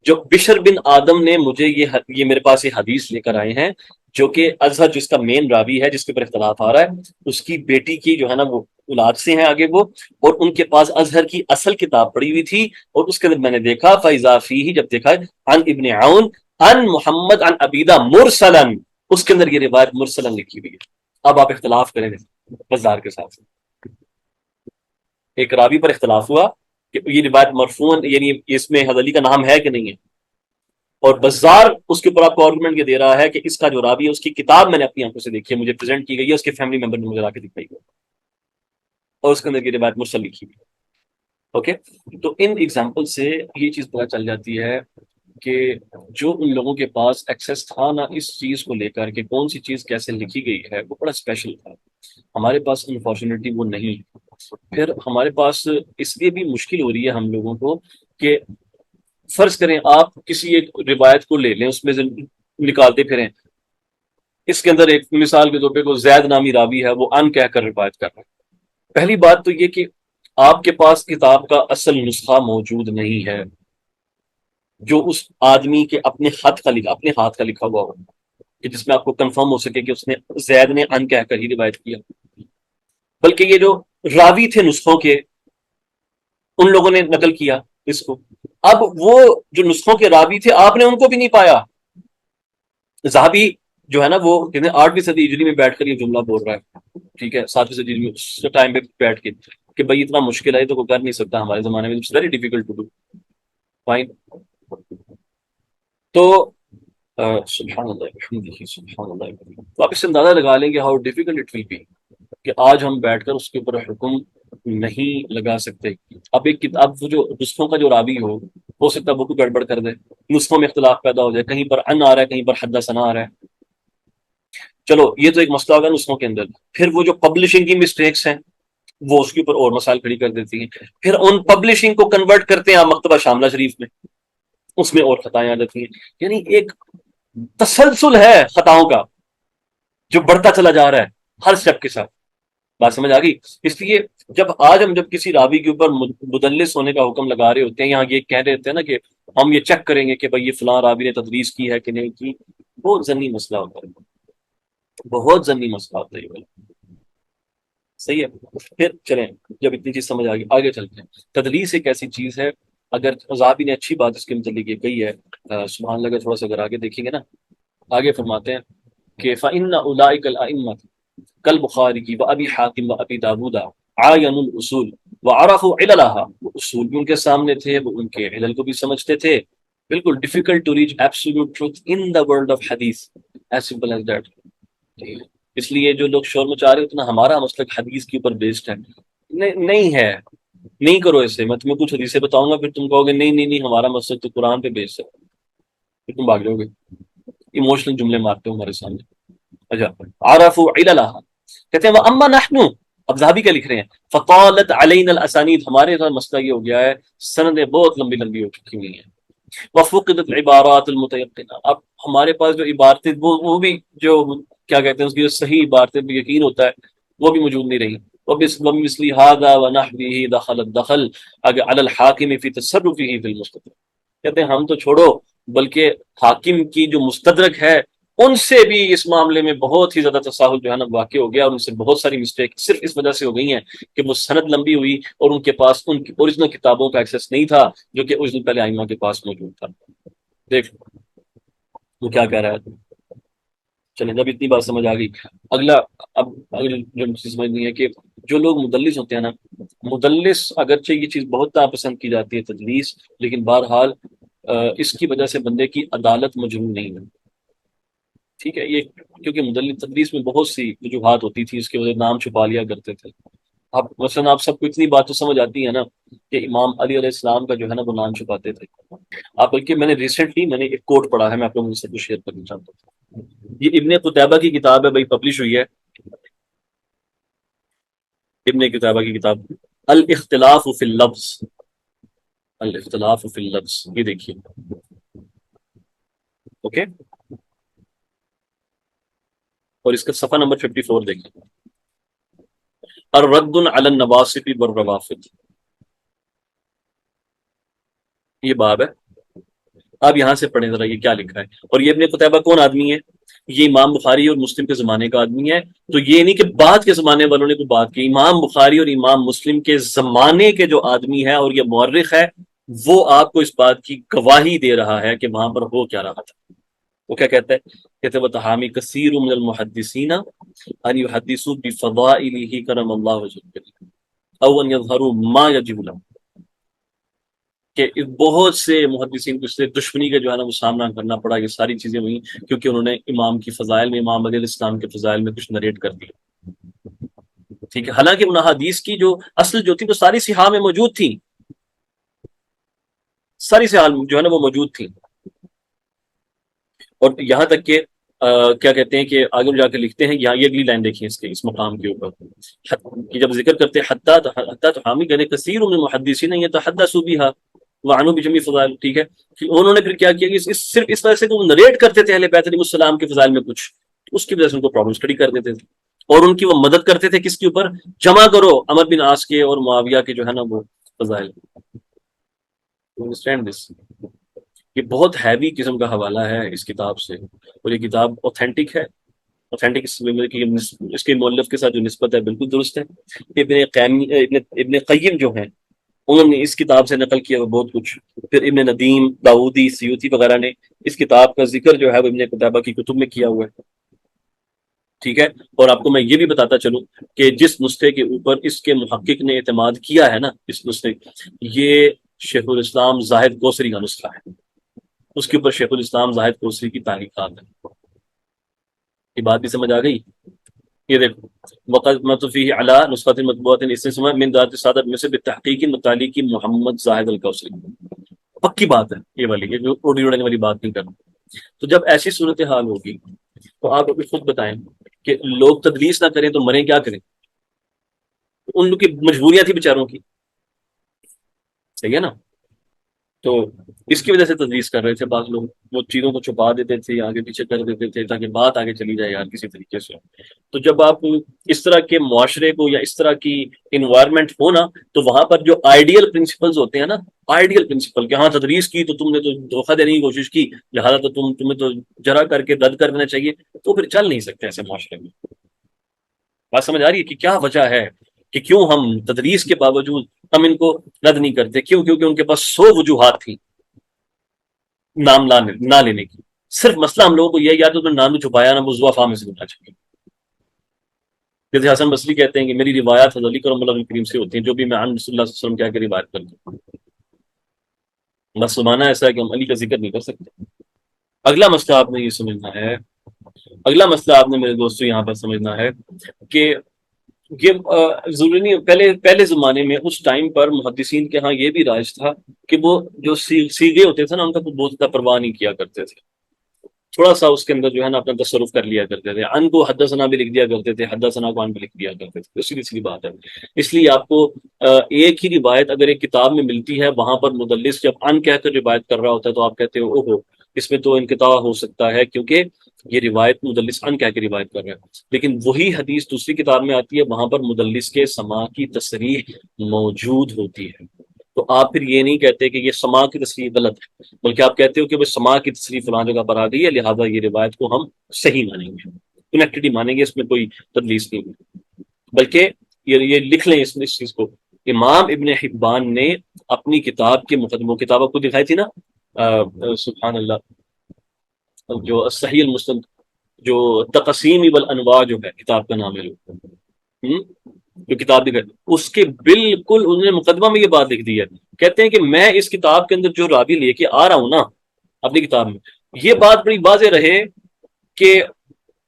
جو بشر بن آدم نے مجھے یہ میرے پاس یہ حدیث لے کر آئے ہیں، جو کہ ازہر جس کا مین راوی ہے جس کے اوپر اختلاف آ رہا ہے، اس کی بیٹی کی جو ہے نا وہ اولاد سے ہیں آگے وہ، اور ان کے پاس ازہر کی اصل کتاب پڑی ہوئی تھی، اور اس کے اندر میں نے دیکھا فَإِذَا فِيهِ، جب دیکھا عن ابن عون عن محمد عن عبیدہ مرسلن، اس کے اندر یہ روایت مرسلن لکھی ہوئی ہے۔ اب آپ اختلاف کریں بزار کے ساتھ، ایک راوی پر اختلاف ہوا کہ یہ روایت مرفوعن، یعنی اس میں حضرت علی کا نام ہے کہ نہیں ہے، اور بزار اس کے اوپر آپ کو آرگومنٹ یہ دے رہا ہے کہ اس کا جو راوی ہے اس کی کتاب میں نے اپنی آنکھوں سے دیکھی ہے، مجھے پریزنٹ کی گئی ہے، اس کے فیملی ممبر نے مجھے لا کے دکھائی ہے، اور اس کے اندر یہ روایت مرسل لکھی ہوئی ہے۔ اوکے، تو ان ایگزامپل سے یہ چیز پتہ چل جاتی ہے کہ جو ان لوگوں کے پاس ایکسیس تھا نا اس چیز کو لے کر کہ کون سی چیز کیسے لکھی گئی ہے، وہ بڑا اسپیشل تھا۔ ہمارے پاس انفارچونیٹلی وہ نہیں، پھر ہمارے پاس اس لیے بھی مشکل ہو رہی ہے ہم لوگوں کو کہ فرض کریں آپ کسی ایک روایت کو لے لیں، اس میں سے نکالتے پھریں، اس کے اندر ایک مثال کے طور پہ کوئی زید نامی راوی ہے، وہ ان کہہ کر روایت کر رہا ہے۔ پہلی بات تو یہ کہ آپ کے پاس کتاب کا اصل نسخہ موجود نہیں ہے جو اس آدمی کے اپنے ہاتھ کا لکھا ہوا ہو، کہ جس میں آپ کو کنفرم ہو سکے کہ اس نے زید نے ان کہہ کر ہی روایت کیا، بلکہ یہ جو راوی تھے نسخوں کے، ان لوگوں نے نقل کیا اس کو۔ اب وہ جو نسخوں کے راوی تھے آپ نے ان کو بھی نہیں پایا۔ ذہبی جو ہے نا وہ کہتے ہیں 8ویں صدی ہجری میں بیٹھ کر یہ جملہ بول رہا ہے، ٹھیک ہے، 7ویں صدی میں اس ٹائم پہ بیٹھ کے کہ بھائی اتنا مشکل ہے تو کوئی کر نہیں سکتا ہمارے زمانے میں، it's very difficult to do, fine. تو سبحان اللہ الحمدللہ سبحان اللہ، تو آپ اس سے اندازہ لگا لیں گے how difficult it will be کہ آج ہم بیٹھ کر اس کے اوپر حکم نہیں لگا سکتے۔ اب ایک کتاب وہ جو نسخوں کا جو راوی ہو سکتا ہے وہ کوئی گڑبڑ کر دے، نسخوں میں اختلاف پیدا ہو جائے، کہیں پر ان آ رہا ہے کہیں پر حدثنا آ رہا ہے، چلو یہ تو ایک مسئلہ ہوگا نسخوں کے اندر۔ پھر وہ جو پبلشنگ کی مسٹیکس ہیں وہ اس کے اوپر اور مسائل کھڑی کر دیتی ہیں، پھر ان پبلشنگ کو کنورٹ کرتے ہیں مکتبہ شاملہ شریف میں، اس میں اور خطائیں آ جاتی ہیں۔ یعنی ایک تسلسل ہے خطاؤں کا جو بڑھتا چلا جا رہا ہے ہر سٹیپ کے ساتھ، بات سمجھ آ گئی؟ اس لیے جب کسی راوی کے اوپر مدلس ہونے کا حکم لگا رہے ہوتے ہیں، یہاں یہ کہہ رہے ہوتے ہیں نا کہ ہم یہ چیک کریں گے کہ بھائی یہ فلاں راوی نے تدریس کی ہے کہ نہیں کی، بہت ضمنی مسئلہ ہوتا ہے، بہت ضمنی مسئلہ ہوتا ہے یہ والا۔ صحیح ہے، پھر چلیں جب اتنی چیز سمجھ آ گئی آگے چلتے ہیں۔ تدلیس ایک ایسی چیز ہے، اگر ذہبی نے اچھی بات اس کے متعلق یہ کہی ہے، سبحان اللہ، تھوڑا سا اگر آگے دیکھیں گے نا، آگے فرماتے ہیں کہ فَإِنَّ أُولَٰئِكَ الْأَئِمَّةُ كَالْبُخَارِيِّ وَأَبِي حَاتِمٍ وَأَبِي دَاوُودَ عَايَنُوا الْأُصُولَ وَعَرَفُوا عِلَلَهَا، وہ اصول بھی ان کے سامنے تھے، وہ ان کے علل کو بھی سمجھتے تھے، بالکل difficult to reach absolute truth in the world of hadith, as simple as that۔ اس لیے جو لوگ شور مچا رہے اتنا ہمارا مسلک حدیث کے اوپر بیسڈ ہے، نہیں ہے، نہیں کرو اسے، میں تمہیں کچھ حدیثیں بتاؤں گا پھر تم کہو گے نہیں نہیں نہیں ہمارا مسلک تو قرآن پہ بیسڈ ہے، پھر تم بھاگ جاؤ گے، ایموشنل جملے مارتے ہو ہمارے سامنے۔ اچھا، عرفوا عللها، کہتے ہیں واما نحن، اب ذہبی کیا لکھ رہے ہیں، فطالت علینا الاسانید، ہمارے ساتھ مسئلہ یہ ہو گیا ہے سندیں بہت لمبی لمبی ہو چکی ہوئی ہیں، وفقدت العبارات المتيقنہ، اب ہمارے پاس جو عبارتیں وہ بھی جو کیا کہتے ہیں اس کی جو صحیح عبارتیں بھی یقین ہوتا ہے وہ بھی موجود نہیں رہی۔ ومثل هذا ونحوه دخل الدخل على الحاکم فی تصرفه فی المستدرک، کہتے ہیں ہم تو چھوڑو، بلکہ حاکم کی جو مستدرک ہے ان سے بھی اس معاملے میں بہت ہی زیادہ تساہل جو ہے نا واقع ہو گیا، اور ان سے بہت ساری مسٹیک صرف اس وجہ سے ہو گئی ہیں کہ وہ سند لمبی ہوئی اور ان کے پاس ان کی اوریجنل کتابوں کا ایکسیس نہیں تھا جو کہ اوریجنل پہلے ائمہ کے پاس موجود تھا۔ دیکھ وہ کیا کہہ رہا ہے، چلیں جب اتنی بات سمجھ آ گئی، اگلا اب جو چیز سمجھنی ہے کہ جو لوگ مدلس ہوتے ہیں نا، مدلس اگرچہ یہ چیز بہت ناپسند کی جاتی ہے تدلیس، لیکن بہرحال اس کی وجہ سے بندے کی عدالت مجروح نہیں ہے، ٹھیک ہے، یہ کیونکہ مدلس تدلیس میں بہت سی وجوہات ہوتی تھی، اس کی وجہ نام چھپا لیا کرتے تھے، آپ مثلاً آپ سب کو اتنی بات تو سمجھ آتی ہے نا کہ امام علی علیہ السلام کا جو ہے نا وہ نام چھپاتے تھے آپ، بلکہ میں نے ریسنٹلی ایک کوٹ پڑھا ہے، میں آپ لوگوں سے کچھ شیئر کرنا چاہتا ہوں۔ یہ ابن قتیبہ کی کتاب ہے بھائی، پبلش ہوئی ہے، ابن قتیبہ کی کتاب، الاختلاف فی اللفظ، الاختلاف فی اللفظ، یہ دیکھیے، اوکے، اور اس کا صفحہ نمبر 54 دیکھیے، الرد علی النواصب والروافض، یہ باب ہے، آپ یہاں سے پڑھیں ذرا یہ کیا لکھا ہے۔ اور یہ ابن قتیبہ کون آدمی ہے؟ یہ امام بخاری اور مسلم کے زمانے کا آدمی ہے، تو یہ نہیں کہ بعد کے زمانے والوں نے کوئی بات کی، امام بخاری اور امام مسلم کے زمانے کے جو آدمی ہے اور یہ مورخ ہے، وہ آپ کو اس بات کی گواہی دے رہا ہے کہ وہاں پر ہو کیا رہا تھا۔ وہ کیا کہتا ہے؟ کہتے ہیں وتحامی کثیر من المحدثین ان یحدثوا بفضائلہ کرم اللہ وجهہ او ان یظہروا ما یجب لهم، کہ بہت سے محدثین کو اس سے دشمنی کا جو ہے نا وہ سامنا کرنا پڑا، یہ ساری چیزیں ہوئی کیونکہ انہوں نے امام کی فضائل میں، امام علیہ السلام کے فضائل میں کچھ نریٹ کر دیا، ٹھیک ہے، حالانکہ ان حدیث کی جو اصل جو تھی وہ ساری صحاح میں موجود تھی، ساری صحاح جو ہے نا وہ موجود تھی، اور یہاں تک کہ کیا کہتے ہیں کہ آگے جا کے لکھتے ہیں، یہاں یہ اگلی لائن دیکھیں اس کے اس مقام کے اوپر کہ جب ذکر کرتے ہیں حتیٰ تو حامی کہنے کثیر من المحدثین یتحدثوا بها وعنوا بجميع فضائل، ٹھیک ہے، کہ انہوں نے پھر کیا کیا کہ صرف اس وجہ سے کہ وہ نریٹ کرتے تھے اہل بیت علیہ السلام کے فضائل میں کچھ، اس کی وجہ سے ان کو پرابلم اسٹڈی کر دیتے تھے، اور ان کی وہ مدد کرتے تھے کس کے اوپر؟ جمع کرو عمر بن عاص کے اور معاویہ کے جو ہے نا وہ فضائل، انڈرسٹینڈ دس، یہ بہت ہیوی قسم کا حوالہ ہے اس کتاب سے، اور یہ کتاب اوتھینٹک ہے، اوتھینٹک اس کے مؤلف کے ساتھ جو نسبت ہے بالکل درست ہے۔ ابن قیم جو ہیں انہوں نے اس کتاب سے نقل کیا بہت کچھ، پھر ابن ندیم، داودی، سیوطی وغیرہ نے اس کتاب کا ذکر جو ہے وہ ابن قتیبہ کی کتب میں کیا ہوا ہے، ٹھیک ہے، اور آپ کو میں یہ بھی بتاتا چلوں کہ جس نسخے کے اوپر اس کے محقق نے اعتماد کیا ہے نا، اس نسخے، یہ شیخ الاسلام زاہد کوثری کا نسخہ ہے، اس کے اوپر شیخ الاسلام زاہد کوثری کی تحقیقات ہیں، یہ بات بھی سمجھ آ گئی؟ یہ دیکھو، وقت متفی علی نسخۃ مطبوعۃ استثمار من ذات صادر میں سے بالتحقیق متعلق محمد زاہد الکوثری، پکی بات ہے یہ والی، یہ جو اڑی اڑنے والی بات نہیں کرنا۔ تو جب ایسی صورتحال ہوگی تو آپ ابھی خود بتائیں کہ لوگ تدلیس نہ کریں تو مریں کیا کریں؟ ان لوگ کی مجبوریاں تھی بیچاروں کی، صحیح ہے نا؟ تو اس کی وجہ سے تدلیس کر رہے تھے بعض لوگ، وہ چیزوں کو چھپا دیتے تھے، آگے پیچھے کر دیتے تھے تاکہ بات آگے چلی جائے یار کسی طریقے سے۔ تو جب آپ اس طرح کے معاشرے کو یا اس طرح کی انوائرمنٹ ہو نا، تو وہاں پر جو آئیڈیل پرنسپلز ہوتے ہیں نا، آئیڈیل پرنسپل کہ ہاں تدریس کی تو تم نے تو دھوکہ دینے کی کوشش کی، لہٰذا تو تمہیں تو جرا کر کے رد کر دینا چاہیے، تو پھر چل نہیں سکتے ایسے معاشرے میں۔ بات سمجھ آ رہی ہے کہ کیا وجہ ہے کہ کیوں ہم تدریس کے باوجود ہم ان کو رد نہیں کرتے؟ کیوں؟ کیونکہ ان کے پاس 100 وجوہات تھیں نام نہ لینے کی، صرف مسئلہ ہم لوگوں کو یہ یاد تو نام چھپایا نا، موضوع فام سے ہونا چاہیے۔ جیسے حسن بصری کہتے ہیں کہ میری روایات حضرت علی کرم اللہ کریم سے ہوتی ہیں، جو بھی میں عن رسول اللہ صلی اللہ علیہ وسلم کیا کہ روایت کرتا ہوں، بس زمانہ ایسا ہے کہ ہم علی کا ذکر نہیں کر سکتے۔ اگلا مسئلہ آپ نے یہ سمجھنا ہے، اگلا مسئلہ آپ نے میرے دوستوں یہاں پر سمجھنا ہے کہ یہ ضروری نہیں، پہلے زمانے میں اس ٹائم پر محدثین کے ہاں یہ بھی رائج تھا کہ وہ جو سیغے ہوتے تھے نا ان کا بہت زیادہ پرواہ نہیں کیا کرتے تھے، تھوڑا سا اس کے اندر جو ہے نا اپنا تصرف کر لیا کرتے تھے، ان کو حدثنا بھی لکھ دیا کرتے تھے، حدثنا کو ان بھی لکھ دیا کرتے تھے، سیدھی سیدھی بات ہے۔ اس لیے آپ کو ایک ہی روایت اگر ایک کتاب میں ملتی ہے، وہاں پر مدلس جب ان کہہ کر روایت کر رہا ہوتا ہے تو آپ کہتے ہو اوہو اس میں تو انقطاع ہو سکتا ہے، کیونکہ یہ روایت مدلس ان کہہ کے روایت کر رہا ہے، لیکن وہی حدیث دوسری کتاب میں آتی ہے، وہاں پر مدلس کے سماع کی تصریح موجود ہوتی ہے، تو آپ پھر یہ نہیں کہتے کہ یہ سماع کی تصریح غلط ہے، بلکہ آپ کہتے ہو کہ وہ سماع کی تصریح فلاں جگہ پر آ گئی ہے، لہٰذا یہ روایت کو ہم صحیح مانیں گے، کنیکٹڈ ہی مانیں گے، اس میں کوئی تدلیس نہیں ہے۔ بلکہ یہ لکھ لیں اس چیز کو، امام ابن حبان نے اپنی کتاب کے مقدموں، کتاب آپ کو دکھائی تھی نا، سبحان اللہ، جو صحیح المسند، جو تقسیم والانواع جو ہے کتاب کا نام ہے، جو کتاب دکھائی اس کے بالکل انہوں نے مقدمہ میں یہ بات لکھ دی ہے، کہتے ہیں کہ میں اس کتاب کے اندر جو راوی لے کے آ رہا ہوں نا اپنی کتاب میں، یہ بات بڑی واضح رہے کہ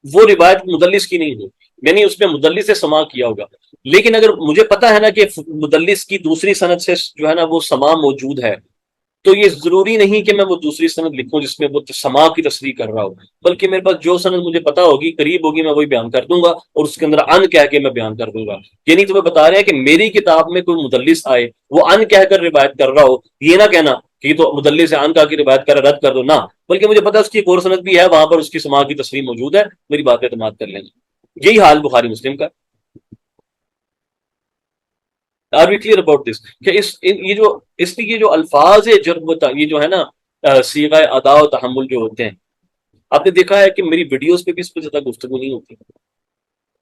وہ روایت مدلس کی نہیں ہوگی، یعنی اس میں مدلس سے سما کیا ہوگا. لیکن اگر مجھے پتا ہے نا کہ مدلس کی دوسری سند سے جو ہے نا وہ سما موجود ہے، تو یہ ضروری نہیں کہ میں وہ دوسری سند لکھوں جس میں وہ سما کی تصریح کر رہا ہوں، بلکہ میرے پاس جو سند مجھے پتا ہوگی، قریب ہوگی، میں وہی بیان کر دوں گا، اور اس کے اندر ان کہہ کے میں بیان کر دوں گا. یعنی تمہیں بتا رہے ہیں کہ میری کتاب میں کوئی مدلس آئے، وہ ان کہہ کر روایت کر رہا ہو، یہ نہ کہنا کہ یہ تو مدلس ہے، ان کہہ کے روایت کر رد کر دو نہ، بلکہ مجھے پتا اس کی ایک اور سند بھی ہے، وہاں پر اس کی سما کی تصریح موجود ہے، میری بات پہ اعتماد کر لینا. یہی حال بخاری مسلم کا. Are we clear about this کہ اس لیے یہ جو الفاظ ہے جرم یہ جو ہے نا صیغہ ادا و تحمل جو ہوتے ہیں، آپ نے دیکھا ہے کہ میری ویڈیوز پہ بھی اس پہ زیادہ گفتگو نہیں ہوتی،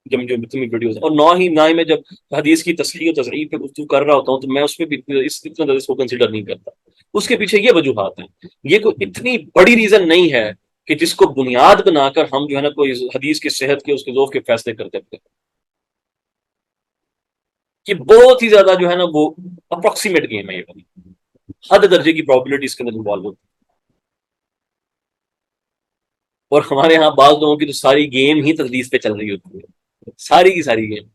جب جو اتنی ویڈیوز، اور نہ ہی میں جب حدیث کی تصحیح و تصحیح پہ گفتگو کر رہا ہوتا ہوں تو میں اس پہ بھی اتنا زیادہ اس کو کنسیڈر نہیں کرتا. اس کے پیچھے یہ وجوہات ہیں. یہ کوئی اتنی بڑی ریزن نہیں ہے کہ جس کو بنیاد بنا کر ہم جو ہے نا کوئی حدیث کی صحت کے اس کے ذوق کے فیصلے کرتے تھے. یہ بہت ہی زیادہ جو ہے نا وہ اپروکسیمیٹ گیم ہے، یہ حد درجے کی پرابلٹی اس کے اندر انوالو ہوتی ہے. اور ہمارے ہاں بعض لوگوں کی تو ساری گیم ہی تدلیس پہ چل رہی ہوتی ہے، ساری کی ساری گیم.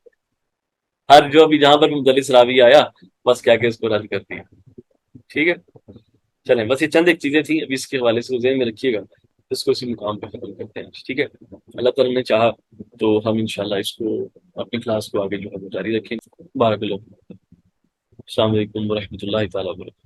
ہر جو بھی جہاں پر مدلس راوی آیا بس کیا کہ اس کو رد کرتی ہے. ٹھیک ہے، چلیں بس یہ چند ایک چیزیں تھیں، ابھی اس کے حوالے سے ذہن میں رکھیے گا، اس کو اسی مقام پہ ختم کرتے ہیں. ٹھیک ہے، اللہ تعالیٰ نے چاہا تو ہم انشاءاللہ اس کو اپنی کلاس کو آگے جو ہے وہ جاری رکھیں. بارک اللہ. السلام علیکم ورحمۃ اللہ تعالیٰ وبرکاتہ.